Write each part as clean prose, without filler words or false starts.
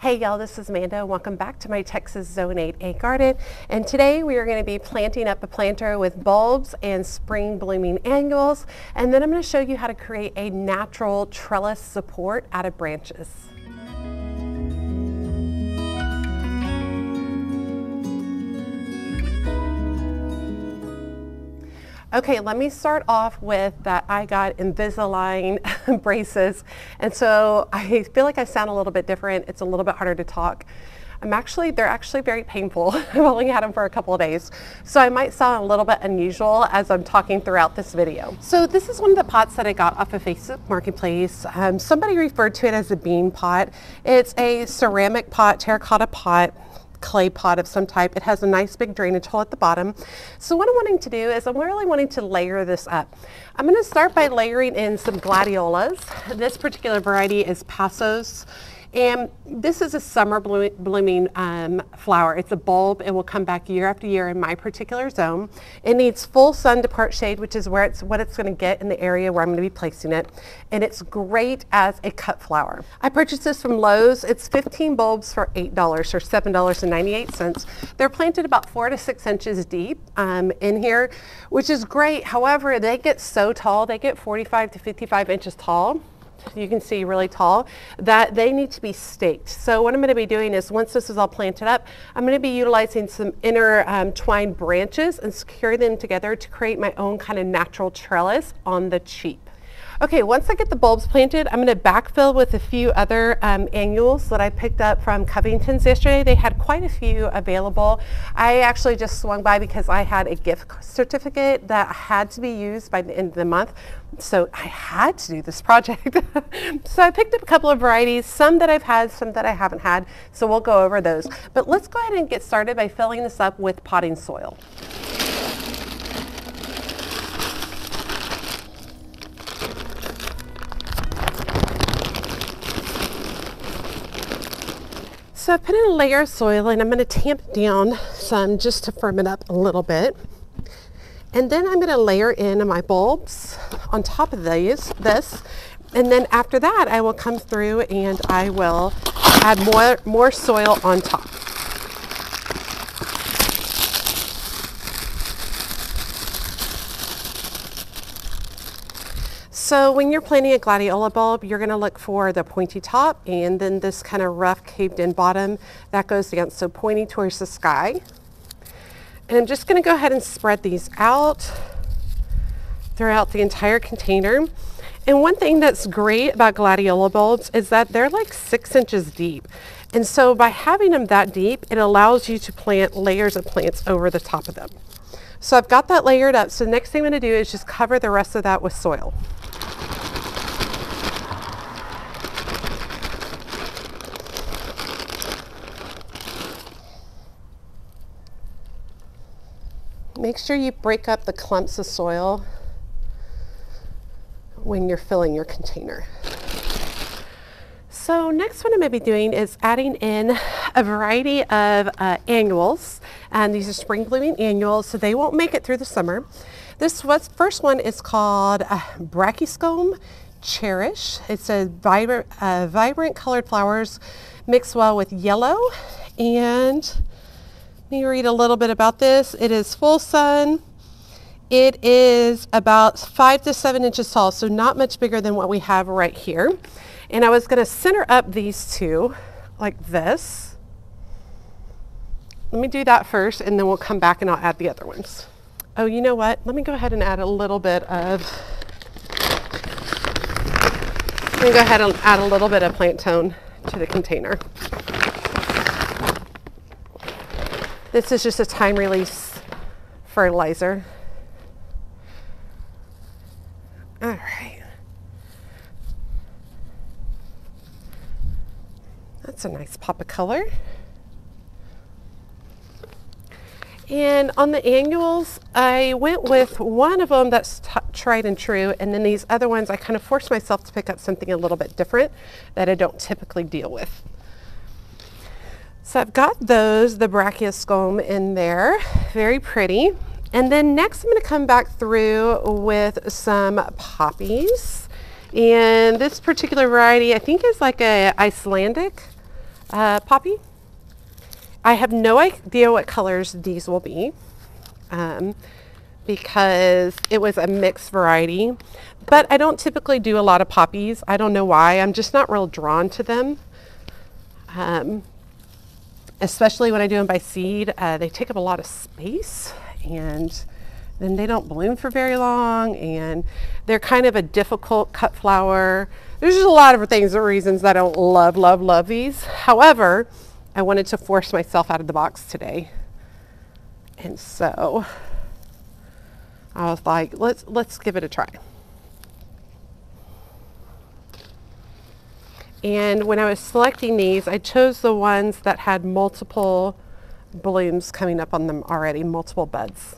Hey y'all, this is Amanda. Welcome back to my Texas Zone 8A garden. And today we are going to be planting up a planter with bulbs and spring blooming annuals. And then I'm going to show you how to create a natural trellis support out of branches. Okay, let me start off with that I got Invisalign braces. And so I feel like I sound a little bit different. It's a little bit harder to talk. They're actually very painful. I've only had them for a couple of days. So I might sound a little bit unusual as I'm talking throughout this video. So this is one of the pots that I got off of Facebook Marketplace. Somebody referred to it as a bean pot. It's a ceramic pot, terracotta pot, clay pot of some type. It has a nice big drainage hole at the bottom. So what I'm wanting to do is I'm really wanting to layer this up. I'm going to start by layering in some Gladiolus. This particular variety is Passos. And this is a summer blooming flower. It's a bulb. It will come back year after year in my particular zone. It needs full sun to part shade, which is what it's going to get in the area where I'm going to be placing it. And it's great as a cut flower. I purchased this from Lowe's. It's 15 bulbs for $8 or $7.98. They're planted about 4 to 6 inches deep in here, which is great. However, they get so tall. They get 45 to 55 inches tall. You can see really tall, that they need to be staked. So what I'm going to be doing is once this is all planted up, I'm going to be utilizing some intertwined branches and secure them together to create my own kind of natural trellis on the cheap. Okay, once I get the bulbs planted, I'm going to backfill with a few other annuals that I picked up from Covington's yesterday. They had quite a few available. I actually just swung by because I had a gift certificate that had to be used by the end of the month. So I had to do this project. So I picked up a couple of varieties, some that I've had, some that I haven't had. So we'll go over those. But let's go ahead and get started by filling this up with potting soil. So I put in a layer of soil and I'm going to tamp it down some just to firm it up a little bit. And then I'm going to layer in my bulbs on top of this. And then after that, I will come through and I will add more soil on top. So when you're planting a gladiola bulb, you're going to look for the pointy top and then this kind of rough caved in bottom that goes down, so pointing towards the sky. And I'm just going to go ahead and spread these out throughout the entire container. And one thing that's great about gladiola bulbs is that they're like 6 inches deep. And so by having them that deep, it allows you to plant layers of plants over the top of them. So I've got that layered up. So the next thing I'm going to do is just cover the rest of that with soil. Make sure you break up the clumps of soil when you're filling your container. So next what I'm going to be doing is adding in a variety of annuals, and these are spring blooming annuals, so they won't make it through the summer. This first one is called Brachyscome Cherish. It's a vibrant colored flowers mixed well with yellow. And let me read a little bit about this. It is full sun. It is about 5 to 7 inches tall, so not much bigger than what we have right here. And I was going to center up these two like this. Let me do that first, and then we'll come back and I'll add the other ones. Oh, you know what? Let me go ahead and add a little bit of plant tone to the container. This is just a time release fertilizer. All right. That's a nice pop of color. And on the annuals, I went with one of them that's tried and true, and then these other ones I kind of forced myself to pick up something a little bit different that I don't typically deal with. So I've got those, the Brachyscome in there, very pretty. And then next I'm going to come back through with some poppies. And this particular variety I think is like a Icelandic Poppy. I have no idea what colors these will be because it was a mixed variety, but I don't typically do a lot of poppies. I don't know why. I'm just not real drawn to them. Especially when I do them by seed, they take up a lot of space and then they don't bloom for very long, and they're kind of a difficult cut flower. There's just a lot of things or reasons that I don't love these. However, I wanted to force myself out of the box today. And so I was like, let's give it a try. And when I was selecting these, I chose the ones that had multiple blooms coming up on them already, multiple buds.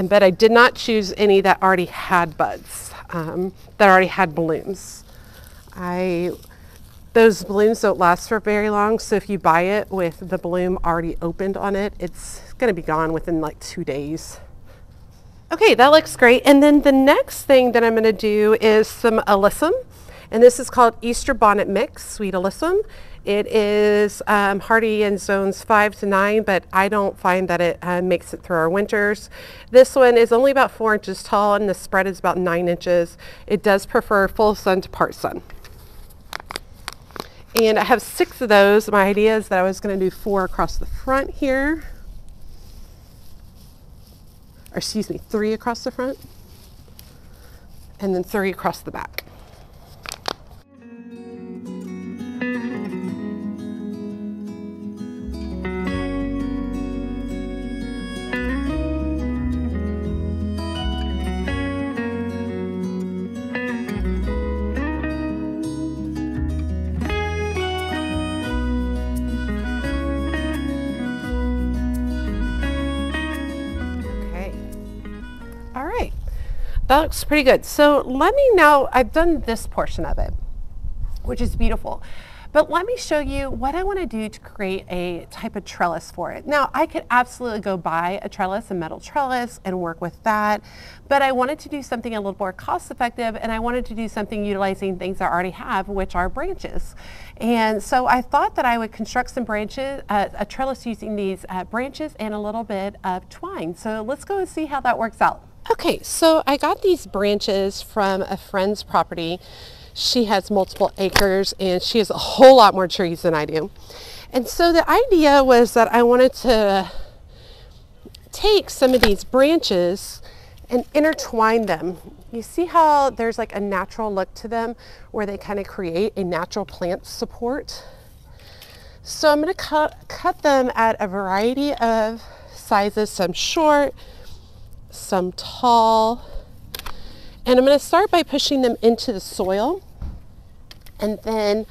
But I did not choose any that already had buds, that already had blooms. Those blooms don't last for very long, so if you buy it with the bloom already opened on it, it's gonna be gone within like 2 days. Okay, that looks great. And then the next thing that I'm gonna do is some alyssum. And this is called Easter Bonnet Mix, Sweet Alyssum. It is hardy in zones 5 to 9, but I don't find that it makes it through our winters. This one is only about 4 inches tall and the spread is about 9 inches. It does prefer full sun to part sun. And I have 6 of those. My idea is that I was going to do 4 across the front here. Or excuse me, 3 across the front. And then 3 across the back. That looks pretty good. So let me now, I've done this portion of it, which is beautiful, but let me show you what I want to do to create a type of trellis for it. Now, I could absolutely go buy a trellis, a metal trellis, and work with that, but I wanted to do something a little more cost effective, and I wanted to do something utilizing things I already have, which are branches. And so I thought that I would construct some branches, a trellis using these branches and a little bit of twine. So let's go and see how that works out. Okay, so I got these branches from a friend's property. She has multiple acres and she has a whole lot more trees than I do. And so the idea was that I wanted to take some of these branches and intertwine them. You see how there's like a natural look to them where they kind of create a natural plant support? So I'm going to cut them at a variety of sizes, some short, some tall, and I'm going to start by pushing them into the soil, and then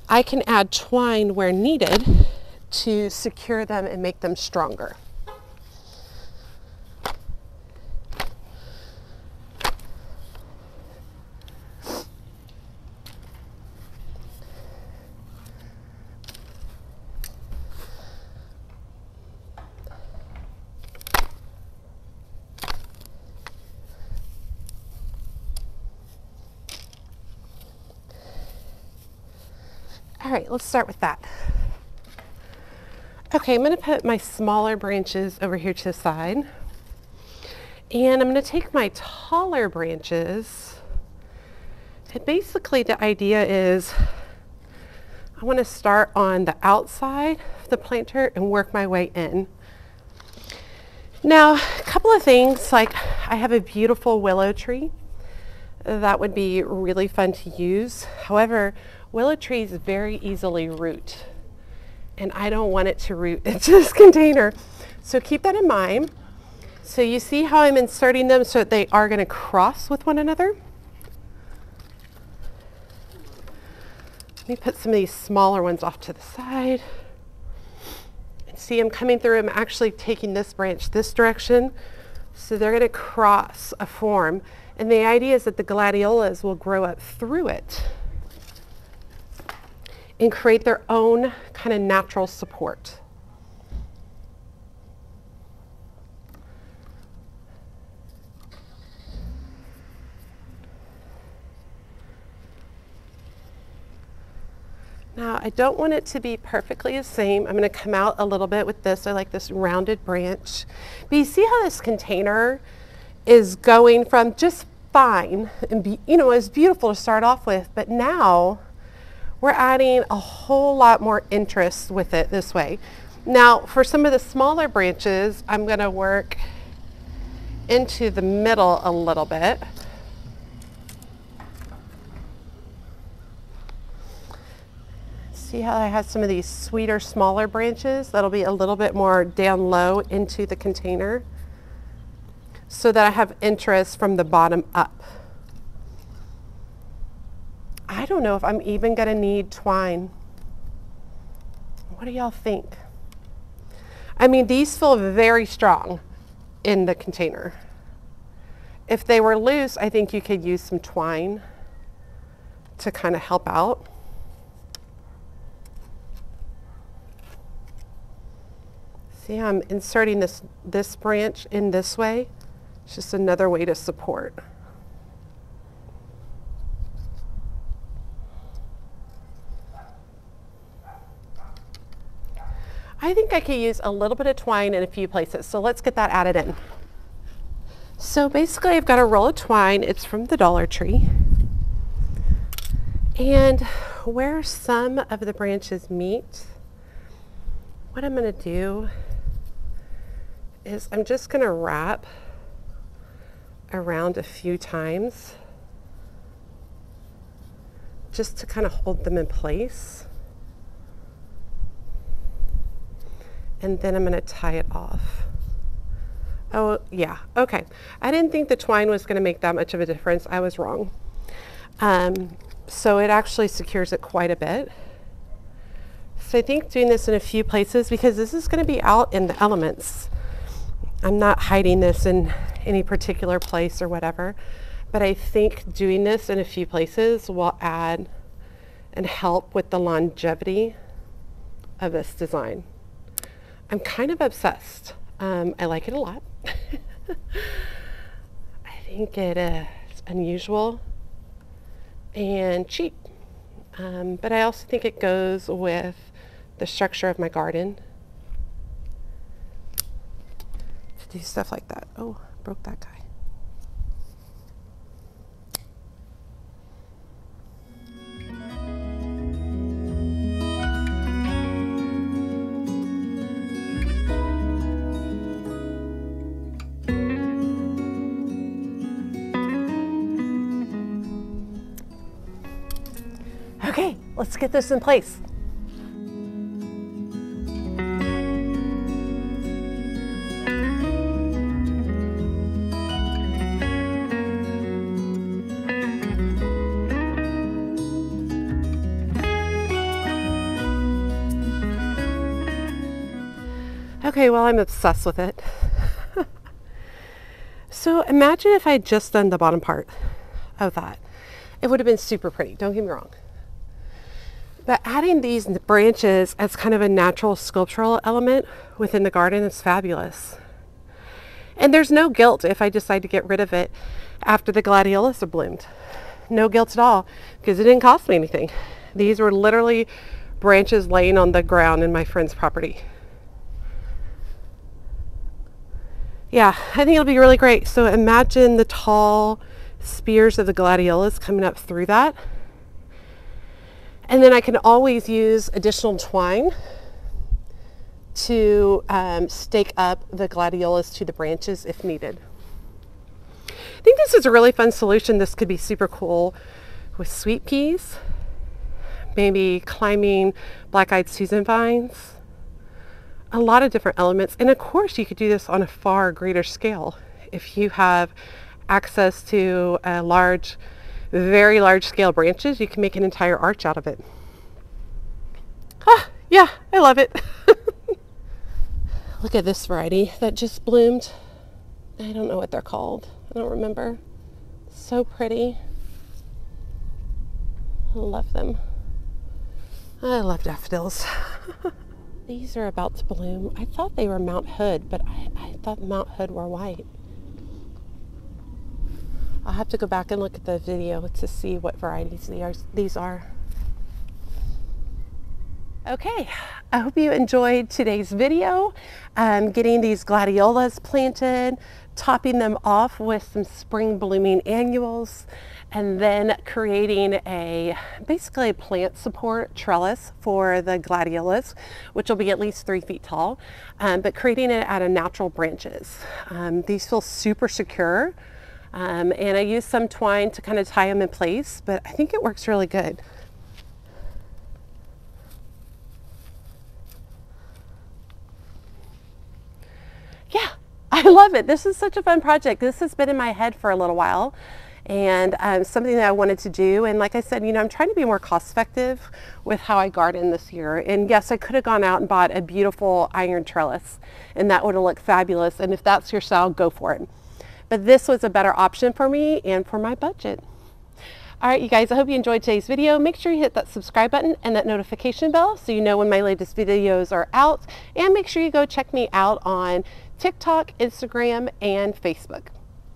I can add twine where needed to secure them and make them stronger. All right, let's start with that. Okay, I'm going to put my smaller branches over here to the side. And I'm going to take my taller branches. And basically the idea is I want to start on the outside of the planter and work my way in. Now, a couple of things, like I have a beautiful willow tree that would be really fun to use. However, willow trees very easily root, and I don't want it to root into this container. So keep that in mind. So you see how I'm inserting them so that they are going to cross with one another. Let me put some of these smaller ones off to the side. And see, I'm coming through, I'm actually taking this branch this direction. So they're going to cross a form. And the idea is that the gladiolus will grow up through it and create their own kind of natural support. Now, I don't want it to be perfectly the same. I'm going to come out a little bit with this. I like this rounded branch. But you see how this container is going from just fine and it's beautiful to start off with, but now we're adding a whole lot more interest with it this way. Now for some of the smaller branches, I'm going to work into the middle a little bit. See how I have some of these sweeter, smaller branches that'll be a little bit more down low into the container so that I have interest from the bottom up. I don't know if I'm even going to need twine. What do y'all think? I mean, these feel very strong in the container. If they were loose, I think you could use some twine to kind of help out. See how I'm inserting this branch in this way? It's just another way to support. I think I could use a little bit of twine in a few places, so let's get that added in. So basically I've got a roll of twine. It's from the Dollar Tree. And where some of the branches meet, what I'm going to do is I'm just going to wrap around a few times just to kind of hold them in place. And then I'm going to tie it off. Oh, yeah, okay. I didn't think the twine was going to make that much of a difference. I was wrong. So it actually secures it quite a bit. So I think doing this in a few places, because this is going to be out in the elements. I'm not hiding this in any particular place or whatever, but I think doing this in a few places will add and help with the longevity of this design. I'm kind of obsessed. I like it a lot. I think it is unusual and cheap, but I also think it goes with the structure of my garden to do stuff like that. Oh, broke that guy. Okay, let's get this in place. Okay, well, I'm obsessed with it. So imagine if I had just done the bottom part of that. It would have been super pretty, don't get me wrong. But adding these branches as kind of a natural sculptural element within the garden is fabulous. And there's no guilt if I decide to get rid of it after the Gladiolus are bloomed. No guilt at all, because it didn't cost me anything. These were literally branches laying on the ground in my friend's property. Yeah, I think it'll be really great. So imagine the tall spears of the Gladiolus coming up through that. And then I can always use additional twine to stake up the Gladiolus to the branches if needed. I think this is a really fun solution. This could be super cool with sweet peas, maybe climbing black-eyed Susan vines, a lot of different elements. And of course you could do this on a far greater scale if you have access to a large, very large scale branches. You can make an entire arch out of it. Ah, yeah, I love it. Look at this variety that just bloomed. I don't know what they're called. I don't remember. So pretty. I love them. I love daffodils. These are about to bloom. I thought they were Mount Hood, but I thought Mount Hood were white. I'll have to go back and look at the video to see what varieties these are. Okay, I hope you enjoyed today's video. Getting these gladiolus planted, topping them off with some spring blooming annuals, and then creating basically a plant support trellis for the gladiolus, which will be at least 3 feet tall, but creating it out of natural branches. These feel super secure, and I used some twine to kind of tie them in place, but I think it works really good. Yeah, I love it. This is such a fun project. This has been in my head for a little while, and something that I wanted to do. And like I said, I'm trying to be more cost effective with how I garden this year. And yes, I could have gone out and bought a beautiful iron trellis, and that would have looked fabulous. And if that's your style, go for it. But this was a better option for me and for my budget. All right, you guys, I hope you enjoyed today's video. Make sure you hit that subscribe button and that notification bell so you know when my latest videos are out. And make sure you go check me out on TikTok, Instagram, and Facebook.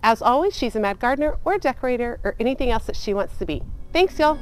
As always, she's a mad gardener or a decorator or anything else that she wants to be. Thanks, y'all.